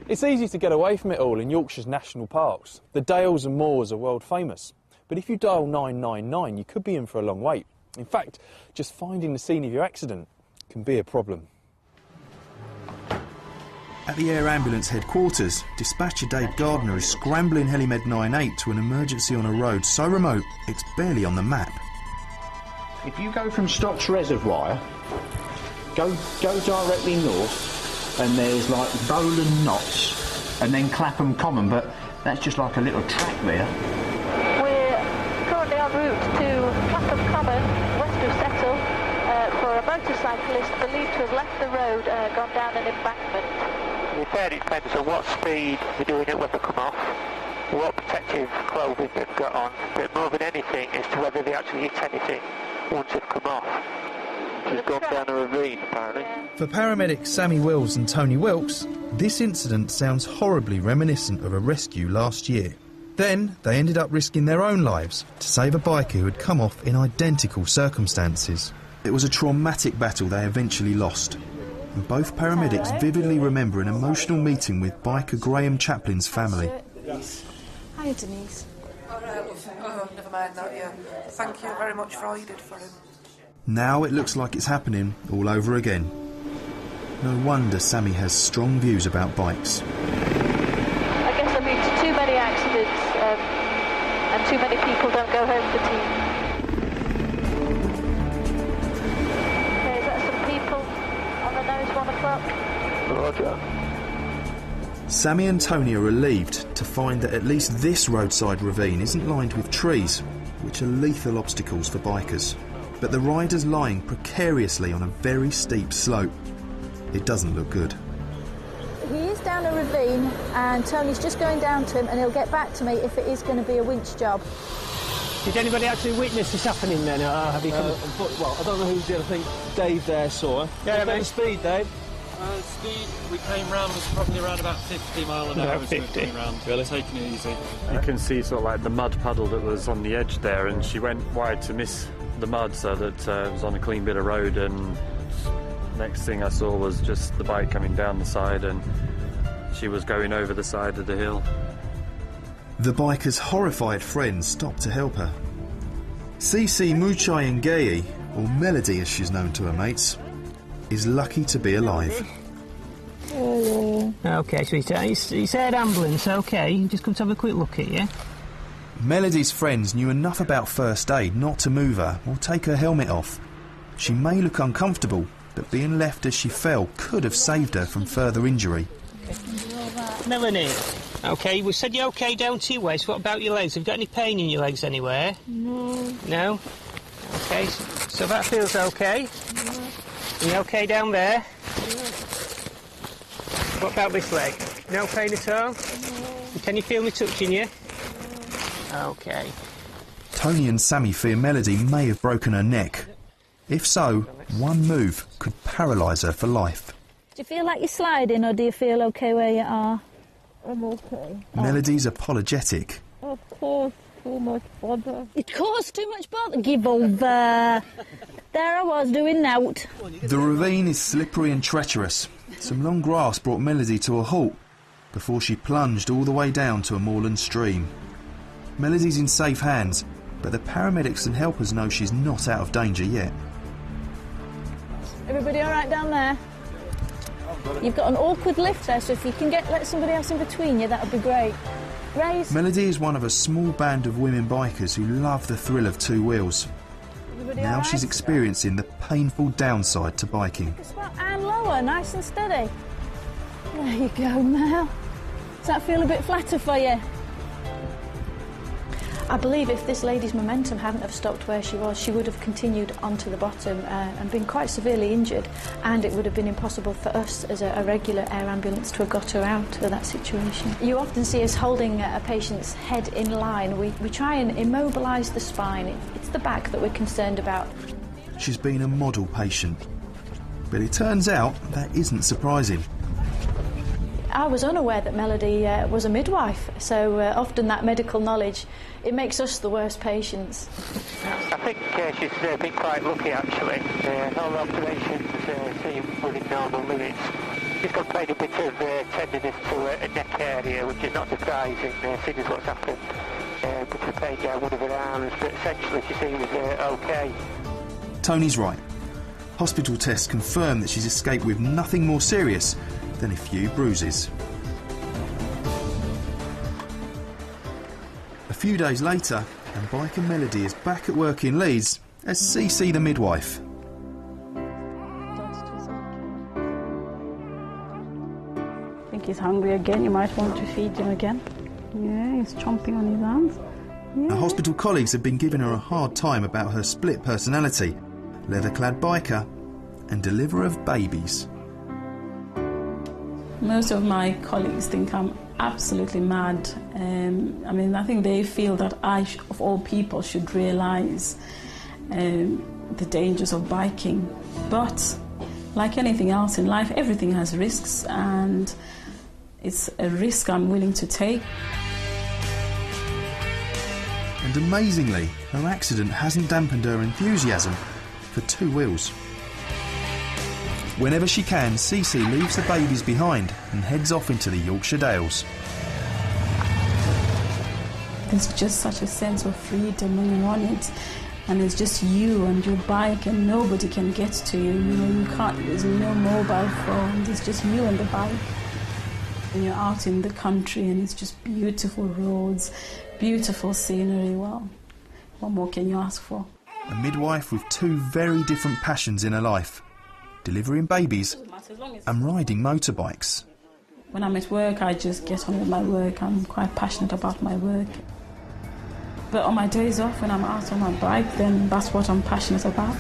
It's easy to get away from it all in Yorkshire's national parks. The dales and moors are world famous. But if you dial 999, you could be in for a long wait. In fact, just finding the scene of your accident can be a problem. At the Air Ambulance headquarters, dispatcher Dave Gardner is scrambling Helimed 98 to an emergency on a road so remote it's barely on the map. If you go from Stocks Reservoir, go directly north, and there's like Bowland Knots, and then Clapham Common, but that's just like a little track there. We're currently en route to Clapham Common, west of Settle, for a motorcyclist believed to have left the road, gone down an embankment. To be fair, it depends on what speed they're doing it when they come off, what protective clothing they've got on, but more than anything as to whether they actually hit anything once they've come off. She's gone down a ravine, apparently. For paramedics Sammy Wills and Tony Wilkes, this incident sounds horribly reminiscent of a rescue last year. Then they ended up risking their own lives to save a biker who had come off in identical circumstances. It was a traumatic battle they eventually lost. And both paramedics vividly remember an emotional meeting with biker Graham Chaplin's family. Hi, Denise. All right, oh, never mind that, yeah. Thank you very much for all you did for him. Now it looks like it's happening all over again. No wonder Sammy has strong views about bikes. I guess there have been too many accidents, and too many people don't go home fatigued. Okay, is that some people on the nose, 1 o'clock? Roger. Sammy and Tony are relieved to find that at least this roadside ravine isn't lined with trees, which are lethal obstacles for bikers. But the rider's lying precariously on a very steep slope. It doesn't look good. He is down a ravine and Tony's just going down to him and he'll get back to me if it is going to be a winch job. Did anybody actually witness this happening then? Or have you come... well, I don't know who did. I think Dave there saw her. Yeah, the speed, Dave? Speed, we came round was probably around about 50 mile an hour. About 50. Really? Taking it easy. You can see sort of like the mud puddle that was on the edge there, and she went wide to miss the mud so that it was on a clean bit of road, and next thing I saw was just the bike coming down the side and she was going over the side of the hill. The biker's horrified friends stopped to help her. Cici Muchai Ngei, or Melody as she's known to her mates, is lucky to be alive. OK, sweetheart, you said ambulance, OK, just come to have a quick look at you. Melody's friends knew enough about first aid not to move her or take her helmet off. She may look uncomfortable, but being left as she fell could have saved her from further injury. Melanie, OK, we said you're OK down to your waist. What about your legs? Have you got any pain in your legs anywhere? No. No? OK, so that feels OK? Yeah. Are you OK down there? Yeah. What about this leg? No pain at all? No. Can you feel me touching you? OK. Tony and Sammy fear Melody may have broken her neck. If so, one move could paralyse her for life. Do you feel like you're sliding or do you feel OK where you are? I'm OK. Melody's apologetic. Of course, too much bother. It caused too much bother. Give over. There I was doing nout. The ravine is slippery and treacherous. Some long grass brought Melody to a halt before she plunged all the way down to a moorland stream. Melody's in safe hands, but the paramedics and helpers know she's not out of danger yet. Everybody all right down there? You've got an awkward lift there, so if you can let somebody else in between you, that would be great. Grace? Melody is one of a small band of women bikers who love the thrill of two wheels. Everybody now all right? She's experiencing the painful downside to biking. And lower, nice and steady. There you go, Mel. Does that feel a bit flatter for you? I believe if this lady's momentum hadn't have stopped where she was, she would have continued onto the bottom and been quite severely injured, and it would have been impossible for us as a regular air ambulance to have got her out of that situation. You often see us holding a patient's head in line. We try and immobilise the spine. It's the back that we're concerned about. She's been a model patient, but it turns out that isn't surprising. I was unaware that Melody was a midwife, so often that medical knowledge, it makes us the worst patients. I think she's been quite lucky, actually. All the observations seem within normal limits. She's complained a bit of tenderness to a neck area, which is not surprising, seeing as what's happened. But she's playing down one of her arms, but essentially she seems okay. Tony's right. Hospital tests confirm that she's escaped with nothing more serious than a few bruises. A few days later, and Biker Melody is back at work in Leeds as CC the midwife. I think he's hungry again. You might want to feed him again. Yeah, he's chomping on his hands. Yeah. Her hospital colleagues have been giving her a hard time about her split personality, leather-clad biker and deliverer of babies. Most of my colleagues think I'm absolutely mad. I think they feel that I, of all people, should realise the dangers of biking. But like anything else in life, everything has risks, and it's a risk I'm willing to take. And amazingly, her accident hasn't dampened her enthusiasm for two wheels. Whenever she can, CC leaves the babies behind and heads off into the Yorkshire Dales. There's just such a sense of freedom when you're on it, and it's just you and your bike, and nobody can get to you. You can't. There's no mobile phone. There's just you and the bike. And you're out in the country, and it's just beautiful roads, beautiful scenery. Well, what more can you ask for? A midwife with two very different passions in her life: delivering babies and riding motorbikes. When I'm at work, I just get on with my work. I'm quite passionate about my work. But on my days off, when I'm out on my bike, then that's what I'm passionate about.